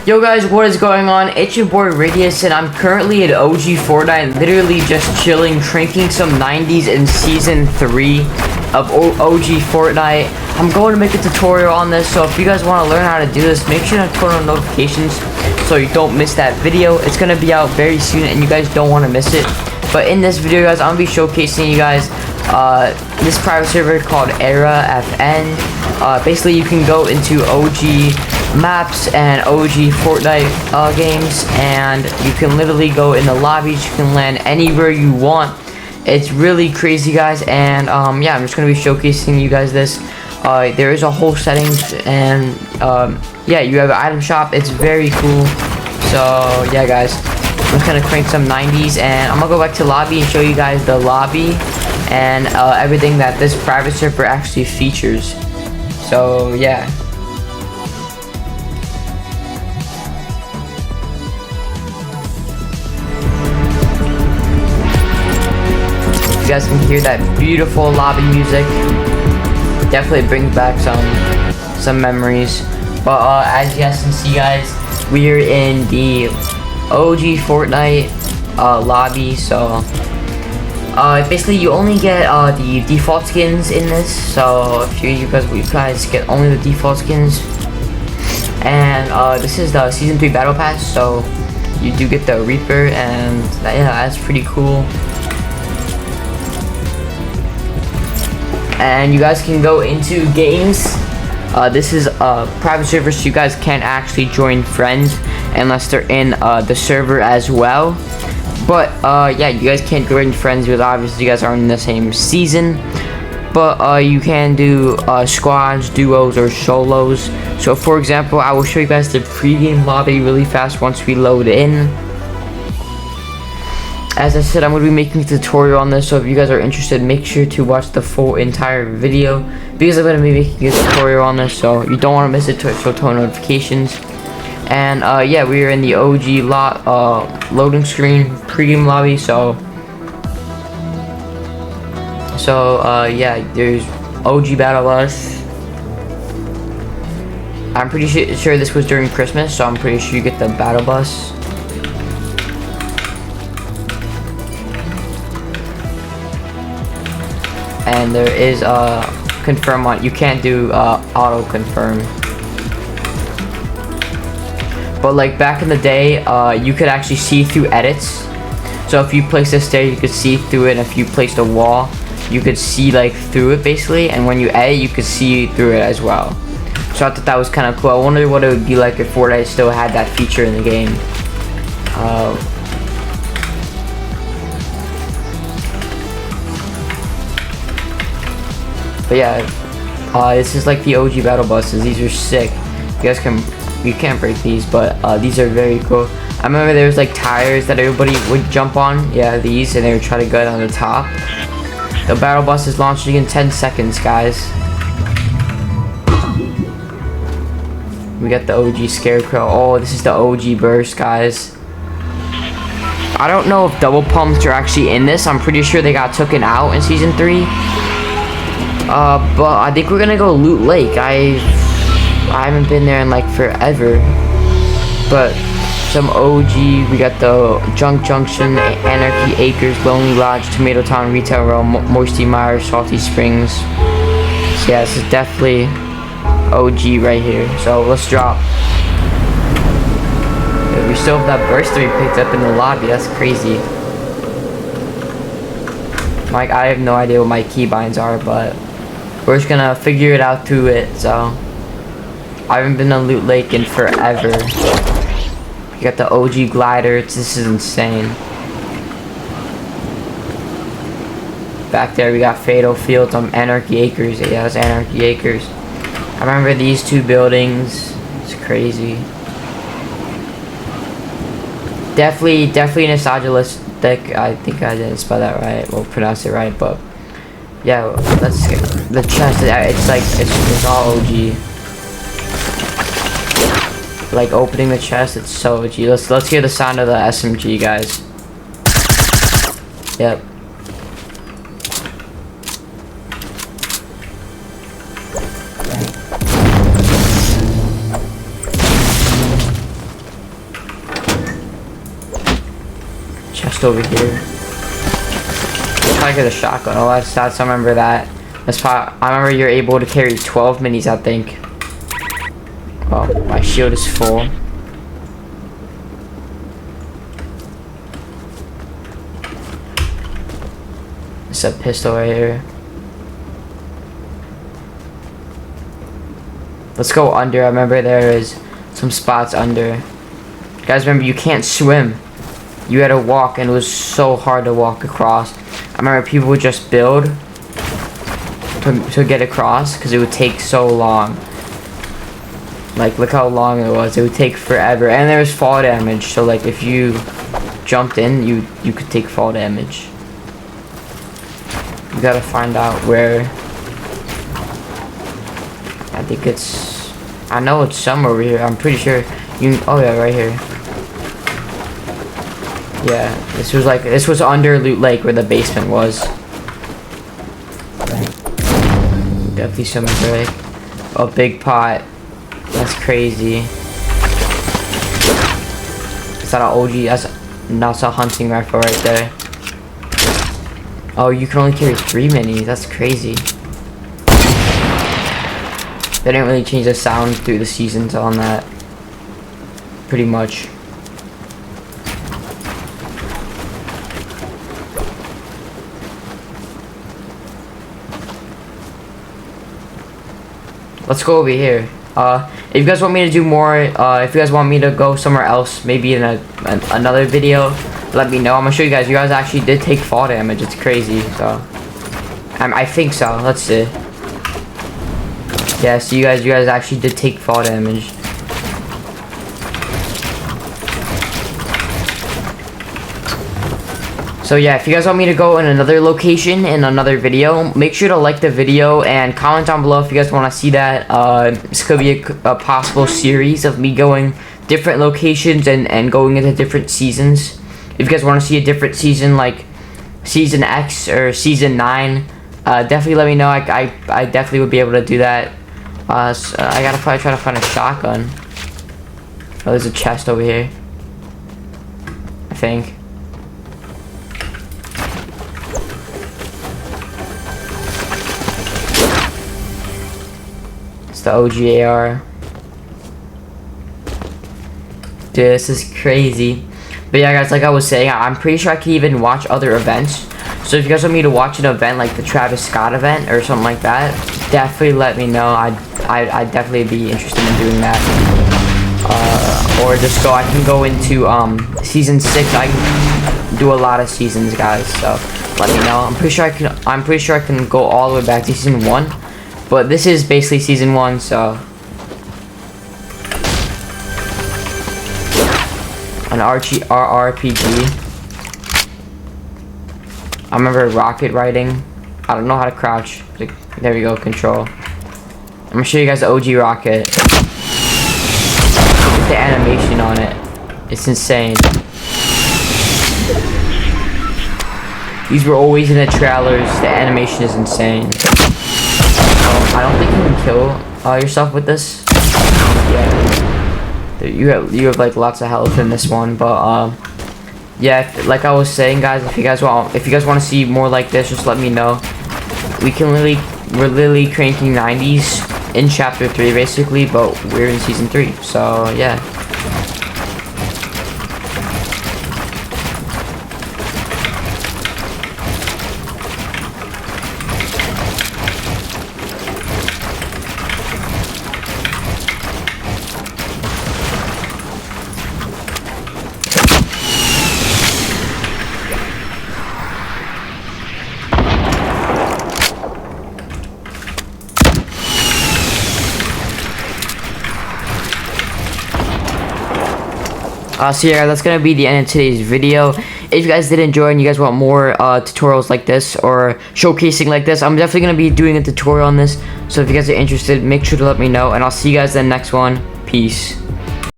Yo guys, what is going on? It's your boy Radius, and I'm currently at OG Fortnite, literally just chilling, drinking some 90s in Season 3 of OG Fortnite. I'm going to make a tutorial on this, so if you guys want to learn how to do this, make sure to turn on notifications so you don't miss that video. It's going to be out very soon, and you guys don't want to miss it. But in this video, guys, I'm going to be showcasing you guys this private server called Era FN. Basically, you can go into OG maps and OG Fortnite games, and you can literally go in the lobbies. You can land anywhere you want. It's really crazy, guys, and yeah, I'm just gonna be showcasing you guys this. There is a whole settings, and yeah, you have an item shop. It's very cool. So yeah, guys, I'm just gonna crank some 90s, and I'm gonna go back to lobby and show you guys the lobby and everything that this private server actually features. So yeah. You guys can hear that beautiful lobby music. Definitely brings back some memories. But as you guys can see, guys, we're in the OG Fortnite lobby. So basically, you only get the default skins in this. So if you guys get only the default skins. And this is the Season 3 Battle Pass. So you do get the Reaper, and yeah, that's pretty cool. And you guys can go into games. This is a private server, so you guys can't actually join friends unless they're in the server as well. But yeah, you guys can't join friends because obviously you guys aren't in the same season. But you can do squads, duos, or solos. So for example, I will show you guys the pregame lobby really fast once we load in. As I said, I'm going to be making a tutorial on this, so if you guys are interested, make sure to watch the full entire video, because I'm going to be making a tutorial on this, so you don't want to miss it, so turn on notifications. And yeah, we are in the OG loading screen pregame lobby. So yeah, there's OG Battle Bus. I'm pretty sure this was during Christmas, so I'm pretty sure you get the Battle Bus. And there is confirm on. You can't do auto confirm. But like back in the day, you could actually see through edits. So if you place this there, you could see through it. And if you placed a wall, you could see like through it basically. And when you edit, you could see through it as well. So I thought that was kind of cool. I wonder what it would be like if Fortnite still had that feature in the game. But yeah, this is like the OG battle buses. These are sick. You can't break these, but these are very cool. I remember there was like tires that everybody would jump on. Yeah, these, and they would try to get on the top. The battle bus is launching in 10 seconds, guys. We got the OG Scarecrow. Oh, this is the OG burst, guys. I don't know if double pumps are actually in this. I'm pretty sure they got taken out in Season 3. But I think we're gonna go Loot Lake. I haven't been there in like forever. But some OG, we got the Junk Junction, Anarchy Acres, Lonely Lodge, Tomato Town, Retail Row, Moisty Mire, Salty Springs. So yeah, this is definitely OG right here. So let's drop. Yeah, we still have that burst that we picked up in the lobby. That's crazy. Like, I have no idea what my keybinds are, but we're just gonna figure it out through it. So I haven't been on Loot Lake in forever. You got the OG glider. This is insane. Back there we got Fatal Fields on Anarchy Acres. Yeah, that's Anarchy Acres. I remember these two buildings. It's crazy. Definitely nostalgic. I think I didn't spell that right. Well, pronounce it right, but yeah, let's get the chest. It's all OG. Like opening the chest, it's so OG. Let's hear the sound of the SMG, guys. Yep. chest over here. Try to get a shotgun. Oh, that's I remember that. I remember you're able to carry 12 minis, I think. Oh, my shield is full. It's a pistol right here. Let's go under. I remember there is some spots under. Guys, remember you can't swim. You had to walk, and it was so hard to walk across. I remember people would just build to get across because it would take so long. Like, look how long it was. It would take forever, and there was fall damage. So like, if you jumped in, you could take fall damage. You gotta find out where. I think it's. I know it's somewhere over here. I'm pretty sure. Oh yeah, right here. Yeah, this was under Loot Lake where the basement was. Definitely some break. A big pot. That's crazy. Is that an OG? That's a hunting rifle right there. Oh, you can only carry 3 minis. That's crazy. They didn't really change the sound through the seasons on that. Pretty much. Let's go over here. If you guys want me to do more, if you guys want me to go somewhere else, maybe in another video, let me know. I'm gonna show you guys. You guys actually did take fall damage. It's crazy. So, I think so. Let's see. Yeah, so you guys actually did take fall damage. So yeah, if you guys want me to go in another location in another video, make sure to like the video and comment down below if you guys want to see that. This could be a possible series of me going different locations and going into different seasons. If you guys want to see a different season, like Season X or Season 9, definitely let me know. I definitely would be able to do that. So I gotta probably try to find a shotgun. Oh, there's a chest over here, I think. It's the OG AR. Dude, this is crazy. But yeah, guys, like I was saying, I'm pretty sure I can even watch other events. So if you guys want me to watch an event like the Travis Scott event or something like that, definitely let me know. I'd definitely be interested in doing that. Or just I can go into season 6. I can do a lot of seasons, guys. So let me know. I'm pretty sure I can go all the way back to season 1. But this is basically season 1, so an RPG. I remember rocket riding. I don't know how to crouch. There we go, control. I'm gonna show you guys the OG rocket. Look at the animation on it. It's insane. These were always in the trailers. The animation is insane. I don't think you can kill yourself with this. Yeah. You have like lots of health in this one, but yeah, like I was saying, guys, if you guys want to see more like this, just let me know. We're literally cranking 90s in chapter 3 basically, but we're in season 3. So yeah. So yeah, that's gonna be the end of today's video. If you guys did enjoy and you guys want more tutorials like this or showcasing like this, I'm definitely gonna be doing a tutorial on this. So if you guys are interested, make sure to let me know, and I'll see you guys in the next one. Peace.